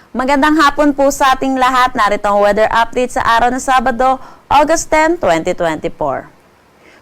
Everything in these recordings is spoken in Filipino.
Magandang hapon po sa ating lahat. Narito ang weather update sa araw ng Sabado, August 10, 2024.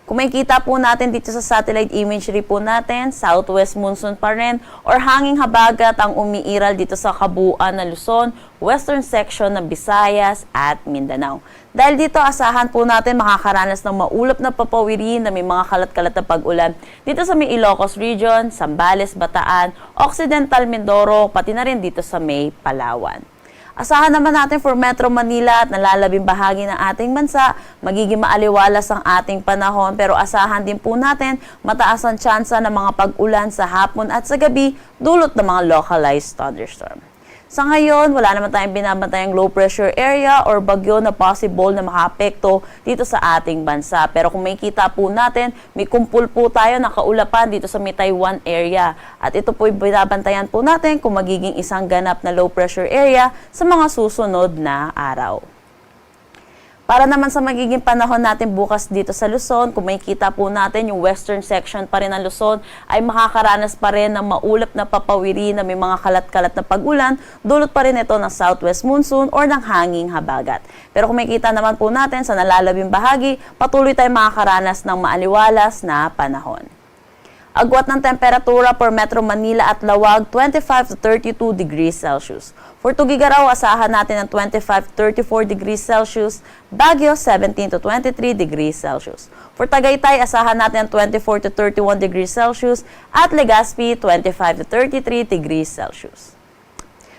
Kung makikita po natin dito sa satellite imagery po natin, southwest monsoon pa rin or hanging habagat ang umiiral dito sa kabuuan na Luzon, western section ng Visayas at Mindanao. Dahil dito asahan po natin makakaranas ng maulap na papawirin na may mga kalat-kalat na pag-ulan dito sa may Ilocos Region, Zambales, Bataan, Occidental Mindoro, pati na rin dito sa may Palawan. Asahan naman natin for Metro Manila at nalalabing bahagi ng ating bansa, magiging maaliwalas ang ating panahon pero asahan din po natin mataas ang tsansa ng mga pag-ulan sa hapon at sa gabi dulot ng mga localized thunderstorm. Sa ngayon, wala naman tayong binabantayang low pressure area or bagyo na possible na makaapekto dito sa ating bansa. Pero kung makikita po natin, may kumpul po tayo na kaulapan dito sa may Taiwan area. At ito po binabantayan po natin kung magiging isang ganap na low pressure area sa mga susunod na araw. Para naman sa magiging panahon natin bukas dito sa Luzon, kung makikita po natin yung western section pa rin ng Luzon ay makakaranas pa rin ng maulap na papawiri na may mga kalat-kalat na pag-ulan, dulot pa rin ito ng southwest monsoon or ng hanging habagat. Pero kung makikita naman po natin sa nalalabing bahagi, patuloy tayong makakaranas ng maaliwalas na panahon. Agwat ng temperatura for Metro Manila at Lawag, 25 to 32 degrees Celsius. For Tugigaraw, asahan natin ng 25 to 34 degrees Celsius. Baguio, 17 to 23 degrees Celsius. For Tagaytay, asahan natin ng 24 to 31 degrees Celsius. At Legazpi, 25 to 33 degrees Celsius.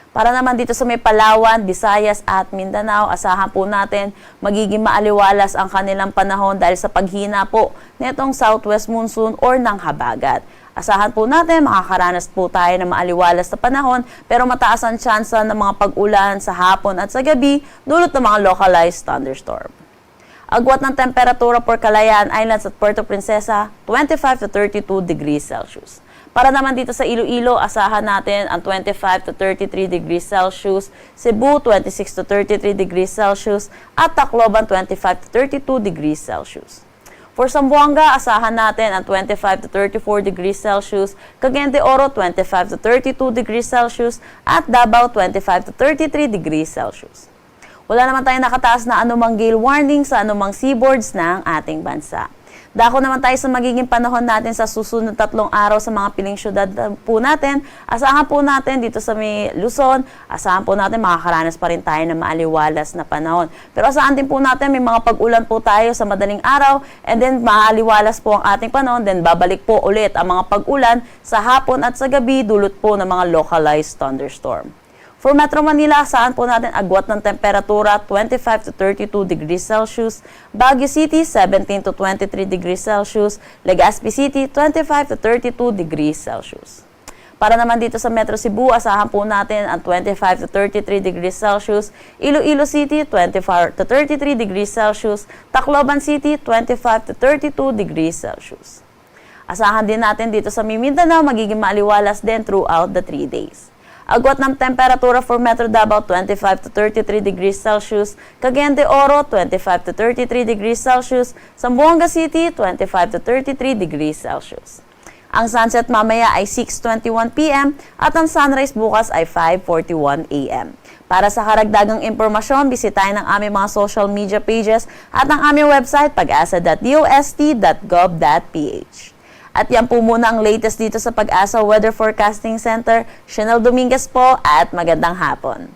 Para naman dito sa may Palawan, Visayas at Mindanao, asahan po natin magiging maaliwalas ang kanilang panahon dahil sa paghina po nitong southwest monsoon or ng habagat. Asahan po natin makakaranas po tayo ng maaliwalas na panahon pero mataas ang tsansa ng mga pag-ulan sa hapon at sa gabi dulot ng mga localized thunderstorm. Agwat ng temperatura for Calayan Islands at Puerto Princesa, 25 to 32 degrees Celsius. Para naman dito sa Iloilo, asahan natin ang 25 to 33 degrees Celsius, Cebu 26 to 33 degrees Celsius, at Tacloban 25 to 32 degrees Celsius. For Zamboanga, asahan natin ang 25 to 34 degrees Celsius, Cagayan de Oro 25 to 32 degrees Celsius, at Davao 25 to 33 degrees Celsius. Wala naman tayong nakataas na anumang gale warning sa anumang seaboards ng ating bansa. Dako naman tayo sa magiging panahon natin sa susunod 3 araw sa mga piling syudad po natin. Asahan po natin dito sa may Luzon, asahan po natin makakaranas pa rin tayo ng maaliwalas na panahon. Pero asahan din po natin may mga pag-ulan po tayo sa madaling araw and then maaliwalas po ang ating panahon. Then babalik po ulit ang mga pag-ulan sa hapon at sa gabi dulot po ng mga localized thunderstorm. For Metro Manila, asahan po natin agwat ng temperatura 25 to 32 degrees Celsius, Baguio City 17 to 23 degrees Celsius, Legazpi City 25 to 32 degrees Celsius. Para naman dito sa Metro Cebu, asahan po natin ang 25 to 33 degrees Celsius, Iloilo City 24 to 33 degrees Celsius, Tacloban City 25 to 32 degrees Celsius. Asahan din natin dito sa Mindanao magiging maaliwalas din throughout the 3 days. Agwat ng temperatura for Metro Davao 25 to 33 degrees Celsius, Cagayan de Oro 25 to 33 degrees Celsius, Zamboanga City 25 to 33 degrees Celsius. Ang sunset mamaya ay 6:21 PM at ang sunrise bukas ay 5:41 AM. Para sa karagdagang impormasyon, bisitahin ang aming mga social media pages at ang aming website pag-asa.dost.gov.ph. At yan po muna ang latest dito sa Pag-asa Weather Forecasting Center. Chanel Dominguez po at magandang hapon.